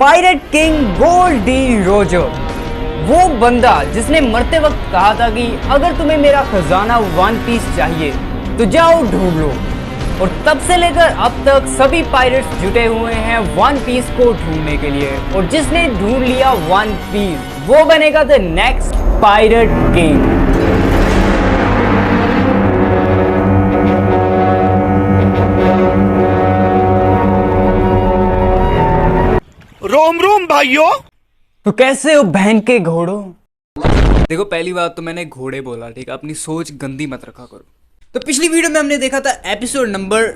Pirate king gold D Roger, वो बंदा जिसने मरते वक्त कहा था कि अगर तुम्हें मेरा खजाना वन पीस चाहिए तो जाओ ढूंढ लो। और तब से लेकर अब तक सभी पायरेट्स जुटे हुए हैं वन पीस को ढूंढने के लिए, और जिसने ढूंढ लिया वन पीस वो बनेगा द नेक्स्ट पायरेट किंग। रोम रोम भाइयों। तो कैसे हो बहन के घोड़ों? देखो, पहली बात तो मैंने घोड़े बोला, ठीक है? अपनी सोच गंदी मत रखा करो। तो पिछली वीडियो में हमने देखा था एपिसोड नंबर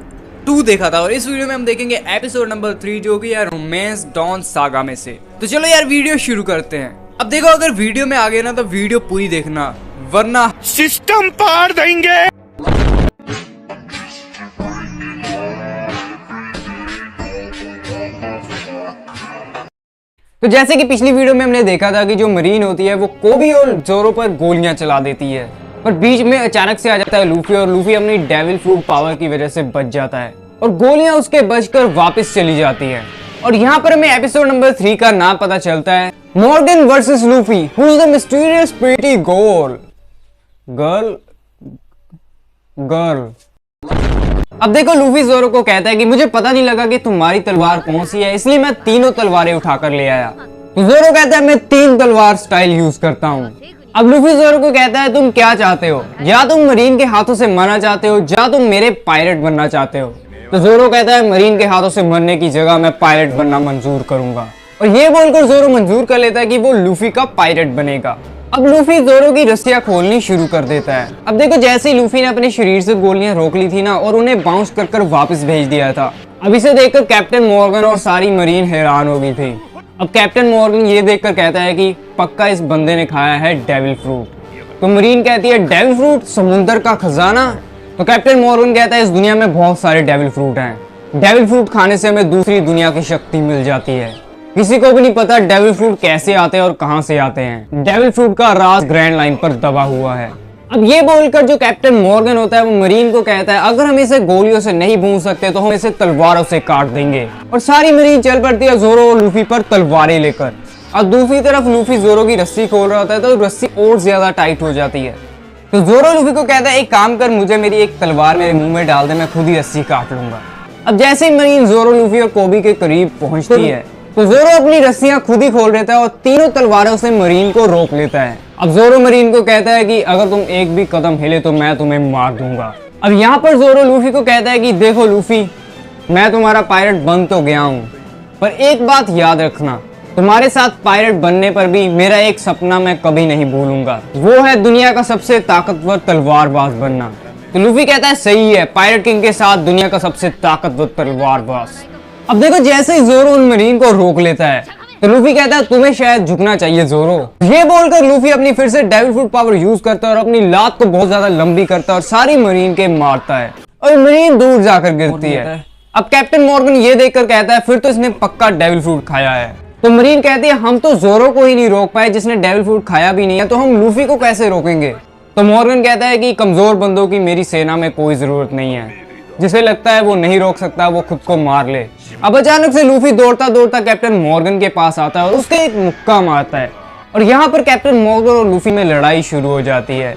2 देखा था, और इस वीडियो में हम देखेंगे एपिसोड नंबर 3 जो कि है रोमांस डॉन सागा में से। तो चलो यार वीडियो शुरू करते हैं। अब देखो, अगर वीडियो में आ गए ना तो वीडियो पूरी देखना, वरना सिस्टम पार देंगे। तो जैसे कि पिछली वीडियो में हमने देखा था कि जो मरीन होती है वो कोबी और जोरो पर गोलियां चला देती है, पर बीच में अचानक से आ जाता है लूफी, और लूफी अपनी डेविल फ्रूट पावर की वजह से बच जाता है और गोलियां उसके बचकर वापस चली जाती है। और यहाँ पर हमें एपिसोड नंबर 3 का नाम पता चलता है, Morgan versus Luffy, who is the mysterious pretty girl. अब देखो, लूफी जोरो को कहता है कि मुझे पता नहीं लगा कि तुम्हारी तलवार कौन सी है, इसलिए मैं तीनों तलवारें उठाकर ले आया। तो जोरो कहता है मैं 3 तलवार स्टाइल यूज करता हूँ। अब लूफी जोरो को कहता है तुम क्या चाहते हो, या तुम मरीन के हाथों से मरना चाहते हो या तुम मेरे पायलट बनना चाहते हो। तो जोरो कहता है मरीन के हाथों से मरने की जगह मैं पायलट बनना मंजूर करूंगा, और ये बोलकर जोरो मंजूर कर लेता है कि वो लूफी का पायलट बनेगा। अब लूफी जोरो की रस्सियां खोलनी शुरू कर देता है। अब देखो, जैसे ही लूफी ने अपने शरीर से गोलियां रोक ली थी ना और उन्हें बाउंस कर वापस भेज दिया था, अब इसे देखकर कैप्टन मॉर्गन और सारी मरीन हैरान हो गई थी। अब कैप्टन मॉर्गन ये देखकर कहता है कि पक्का इस बंदे ने खाया है डेविल फ्रूट। तो मरीन कहती है डेविल फ्रूट, समुंदर का खजाना? तो कैप्टन मॉर्गन कहता है इस दुनिया में बहुत सारे डेविल फ्रूट हैं, डेविल फ्रूट खाने से हमें दूसरी दुनिया की शक्ति मिल जाती है। किसी को भी नहीं पता डेविल फ्रूट कैसे आते हैं और कहां से आते हैं। डेविल फ्रूट का राज ग्रैंड लाइन पर दबा हुआ है। अब ये बोलकर जो कैप्टन मॉर्गन होता है वो मरीन को कहता है अगर हम इसे गोलियों से नहीं भून सकते तो हम इसे तलवारों से काट देंगे। और सारी मरीन चल पड़ती है जोरो और लूफी पर तलवारें लेकर। अब दूसरी तरफ लूफी जोरो की रस्सी खोल रहा होता है तो रस्सी और ज्यादा टाइट हो जाती है। तो जोरो लूफी को कहता है एक काम कर, मुझे मेरी एक तलवार मेरे मुंह में डाल दे, मैं खुद ही रस्सी काट लूंगा। अब जैसे ही मरीन जोरो, लूफी और कोबी के करीब पहुंचती है तो जोरो अपनी रस्सियां खुद ही खोल देता है और तीनों तलवारों से मरीन को रोक लेता है। अब जोरो मरीन को कहता है कि अगर तुम एक भी कदम हिले तो मैं तुम्हें मार दूंगा। अब यहाँ पर जोरो लूफी को कहता है कि देखो लूफी, मैं तुम्हारा पायलट बन तो गया हूँ, पर एक बात याद रखना, तुम्हारे साथ पायलट बनने पर भी मेरा एक सपना मैं कभी नहीं भूलूंगा, वो है दुनिया का सबसे ताकतवर तलवारबाज बनना। तो लूफी कहता है सही है, पायलट किंग के साथ दुनिया का सबसे ताकतवर तलवारबाज। अब देखो, जैसे ही जोरो उन मरीन को रोक लेता है तो लूफी कहता है तुम्हें शायद झुकना चाहिए जोरो। ये बोलकर लूफी अपनी फिर से डेविल फ्रूट पावर यूज करता है और अपनी लात को बहुत ज्यादा लंबी करता है और सारी मरीन के मारता है और मरीन दूर जाकर गिरती है। अब कैप्टन मॉर्गन ये देखकर कहता है फिर तो इसने पक्का डेविल फ्रूट खाया है। तो मरीन कहती है हम तो जोरो को ही नहीं रोक पाए जिसने डेविल फ्रूट खाया भी नहीं है, तो हम लूफी को कैसे रोकेंगे। तो मॉर्गन कहता है कि कमजोर बंदों की मेरी सेना में कोई जरूरत नहीं है, जिसे लगता है वो नहीं रोक सकता वो खुद को मार ले। अब अचानक से लूफी दौड़ता दौड़ता कैप्टन मॉर्गन के पास आता है और उसके एक मुक्का मारता है, और यहाँ पर कैप्टन मॉर्गन और लूफी में लड़ाई शुरू हो जाती है।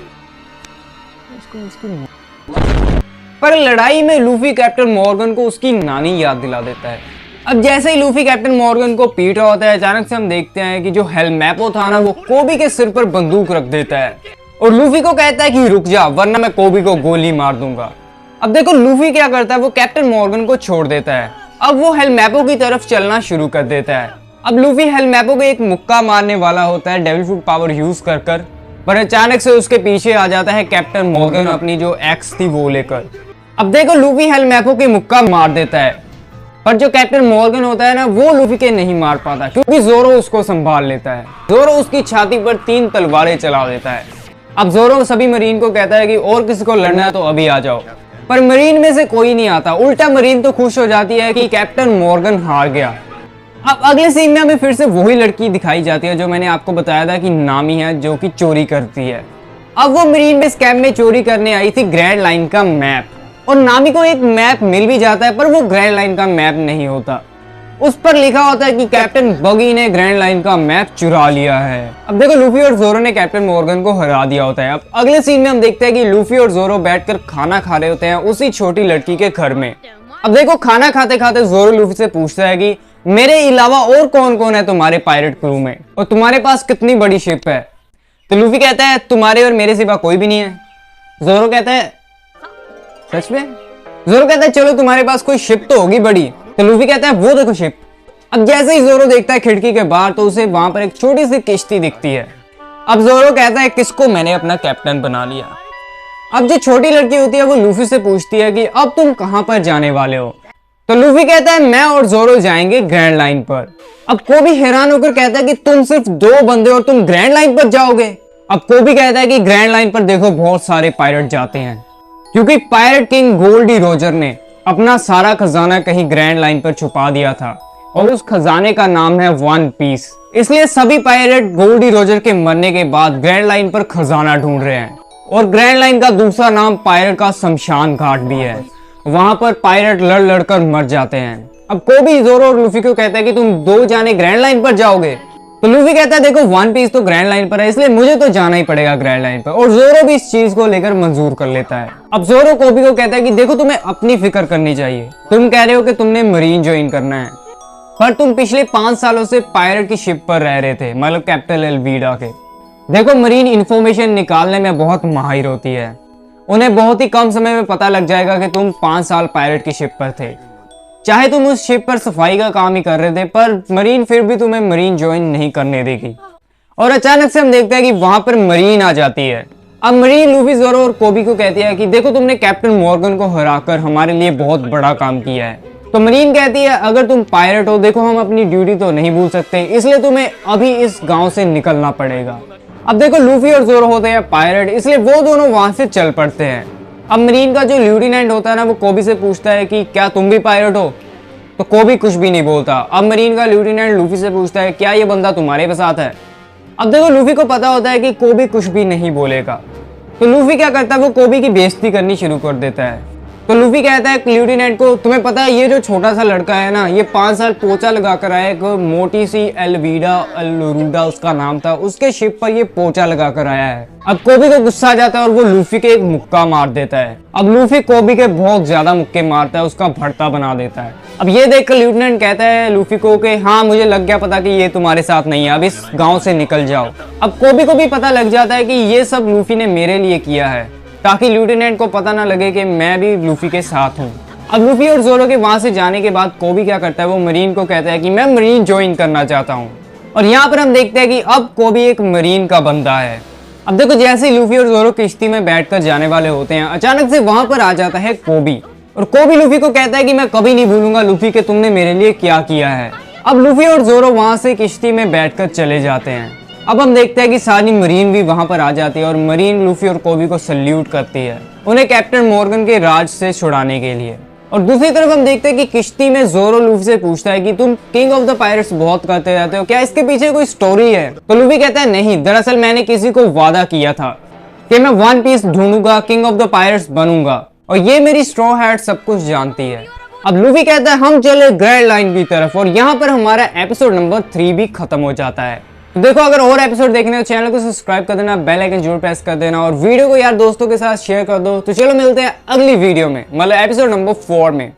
पर लड़ाई में लूफी कैप्टन मॉर्गन को उसकी नानी याद दिला देता है। अब जैसे ही लूफी कैप्टन मॉर्गन को पीट रहा होता है, अचानक से हम देखते हैं कि जो हेलमैपो था ना वो कोबी के सिर पर बंदूक रख देता है और लूफी को कहता है कि रुक जा वरना मैं कोबी को गोली मार दूंगा। अब देखो लूफी क्या करता है, वो कैप्टन मॉर्गन को छोड़ देता है। अब वो हेलमैपो की तरफ चलना शुरू कर देता है। अब लूफी हेलमैपो को एक मुक्का मारने वाला होता है डेविल फ्रूट पावर यूज कर पर अचानक से उसके पीछे आ जाता है कैप्टन मॉर्गन अपनी जो एक्स थी वो लेकर। अब देखो लूफी हेलमैपो के मुक्का मार देता है, पर जो कैप्टन मॉर्गन होता है ना वो लूफी के नहीं मार पाता क्योंकि जोरो उसको संभाल लेता है। जोरो उसकी छाती पर 3 तलवारें चला देता है। अब जोरो सभी मरीन को कहता है कि और किसी को लड़ना है तो अभी आ जाओ, पर मरीन में से कोई नहीं आता। उल्टा मरीन तो खुश हो जाती है कि कैप्टन मॉर्गन हार गया। अब अगले सीन में हमें फिर से वही लड़की दिखाई जाती है जो मैंने आपको बताया था कि नामी है, जो कि चोरी करती है। अब वो मरीन बेस कैंप में चोरी करने आई थी ग्रैंड लाइन का मैप, और नामी को एक मैप मिल भी जाता है पर वो ग्रैंड लाइन का मैप नहीं होता। उस पर लिखा होता है कि कैप्टन बगी ने ग्रैंड लाइन का मैप चुरा लिया है। अब देखो लूफी और जोरो ने कैप्टन मॉर्गन को हरा दिया होता है। अब अगले सीन में हम देखते हैं कि लूफी और जोरो बैठकर खाना खा रहे होते हैं उसी छोटी लड़की के घर में। अब देखो खाना खाते खाते जोरो लूफी से पूछता है कि मेरे अलावा और कौन कौन है तुम्हारे पायरेट क्रू में और तुम्हारे पास कितनी बड़ी शिप है। तो लूफी कहता है तुम्हारे और मेरे सिवा कोई भी नहीं है। जोरो कहता है सच में? जोरो कहता है चलो तुम्हारे पास कोई शिप तो होगी बड़ी। तो लूफी कहता है वो देखो शिप। अब जैसे ही जोरो देखता है खिड़की के बाहर तो उसे वहां पर एक छोटी सी किश्ती दिखती है। अब जोरो कहता है किसको मैंने अपना कैप्टन बना लिया। अब जो छोटी लड़की होती है वो लूफी से पूछती है कि अब तुम कहां पर जाने वाले हो। तो लूफी कहता है मैं और जोरो जाएंगे ग्रैंड लाइन पर। अब कोबी हैरान होकर कहता है कि तुम सिर्फ 2 बंदे और तुम ग्रैंड लाइन पर जाओगे। अब कोबी कहता है कि ग्रैंड लाइन पर देखो बहुत सारे पायरेट जाते हैं क्योंकि पायरेट किंग गोल्डी रोजर ने अपना सारा खजाना कहीं ग्रैंड लाइन पर छुपा दिया था और उस खजाने का नाम है वन पीस। इसलिए सभी पायरेट गोल्डी रोजर के मरने के बाद ग्रैंड लाइन पर खजाना ढूंढ रहे हैं। और ग्रैंड लाइन का दूसरा नाम पायरेट का शमशान घाट भी है। वहां पर पायरेट लड़ लड़कर मर जाते हैं। अब कोबी जोरो और लूफी को कहता है कि तुम 2 जाने ग्रैंड लाइन पर जाओगे। तो लूफी कहता है देखो वन पीस तो ग्रैंड लाइन पर है इसलिए मुझे तो जाना ही पड़ेगा ग्रैंड लाइन पर। और जोरो भी इस चीज को लेकर मंजूर कर लेता है। अब जोरो कोबी को कहता है कि देखो तुम्हें अपनी फिक्र करनी चाहिए। तुम कह रहे हो कि तुमने मरीन ज्वाइन करना है पर तुम पिछले 5 सालों से पायरेट की शिप पर रह रहे थे मतलब कैपिटल एल्वीडा के। देखो मरीन इंफॉर्मेशन निकालने में बहुत माहिर होती है। उन्हें बहुत ही कम समय में पता लग जाएगा कि तुम 5 साल पायरेट की शिप पर थे। चाहे तुम उस शिप पर सफाई का काम ही कर रहे थे पर मरीन फिर भी तुम्हें मरीन ज्वाइन नहीं करने देगी। और अचानक से हम देखते हैं कि वहां पर मरीन आ जाती है। अब मरीन लूफी जोरो और कोबी को कहती है कि देखो तुमने कैप्टन मॉर्गन को हराकर हमारे लिए बहुत बड़ा काम किया है। तो मरीन कहती है अगर तुम पायरेट हो देखो हम अपनी ड्यूटी तो नहीं भूल सकते इसलिए तुम्हें अभी इस गांव से निकलना पड़ेगा। अब देखो लूफी और जोरो होते हैं पायरेट इसलिए वो दोनों वहां से चल पड़ते हैं। अब मरीन का जो लेफ्टिनेंट होता है ना वो कोबी से पूछता है कि क्या तुम भी पायरेट हो। तो कोबी कुछ भी नहीं बोलता। अब मरीन का लेफ्टिनेंट लूफी से पूछता है क्या ये बंदा तुम्हारे साथ है। अब देखो लूफी को पता होता है कि कोबी कुछ भी नहीं बोलेगा। तो लूफी क्या करता है वो कोबी की बेइज्जती करनी शुरू कर देता है। तो लूफी कहता है लेफ्टिनेंट को तुम्हें पता है ये जो छोटा सा लड़का है ना ये 5 साल पोचा लगा कर आया। एक मोटी सी एल्वीडा अल्लूरूडा उसका नाम था उसके शिप पर ये पोचा लगा कर आया है। अब कोबी को गुस्सा आ जाता है और वो लूफी के एक मुक्का मार देता है। अब लूफी कोबी के बहुत ज्यादा मुक्के मारता है उसका भरता बना देता है। अब ये देखकर लेफ्टिनेंट कहता है लूफी को कि हाँ मुझे लग गया पता कि ये तुम्हारे साथ नहीं है अब इस गाँव से निकल जाओ। अब कोबी को भी पता लग जाता है कि ये सब लूफी ने मेरे लिए किया है ताकि लेफ्टिनेंट को पता ना लगे कि मैं भी लूफी के साथ हूँ। अब लूफी और जोरो के वहां से जाने के बाद कोबी क्या करता है वो मरीन को कहता है कि मैं मरीन ज्वाइन करना चाहता हूँ। और यहाँ पर हम देखते हैं कि अब कोबी एक मरीन का बंदा है। अब देखो जैसे ही लूफी और जोरो किश्ती में बैठकर जाने वाले होते हैं अचानक से वहां पर आ जाता है कोबी। और कोबी लूफी को कहता है कि मैं कभी नहीं भूलूंगा लूफी के तुमने मेरे लिए क्या किया है। अब लूफी और जोरो वहां से किश्ती में बैठकर चले जाते हैं। अब हम देखते हैं कि सारी मरीन भी वहां पर आ जाती है और मरीन लूफी और कोबी को सल्यूट करती है उन्हें कैप्टन मॉर्गन के राज से छुड़ाने के लिए। और दूसरी तरफ हम देखते हैं कि किश्ती में जोरो लूफी से पूछता है कि तुम किंग ऑफ द पायरेट्स बहुत करते रहते हो क्या इसके पीछे कोई स्टोरी है। तो लूफी कहता है नहीं दरअसल मैंने किसी को वादा किया था कि मैं वन पीस ढूंढूंगा किंग ऑफ द पायरेट्स बनूंगा और ये मेरी स्ट्रॉ हैट सब कुछ जानती है। अब लूफी कहता है हम चले ग्रैंड लाइन की तरफ और यहाँ पर हमारा एपिसोड नंबर 3 भी खत्म हो जाता है। तो देखो अगर और एपिसोड देखने हो चैनल को सब्सक्राइब कर देना बेल आइकन जरूर प्रेस कर देना और वीडियो को यार दोस्तों के साथ शेयर कर दो। तो चलो मिलते हैं अगली वीडियो में मतलब एपिसोड नंबर 4 में।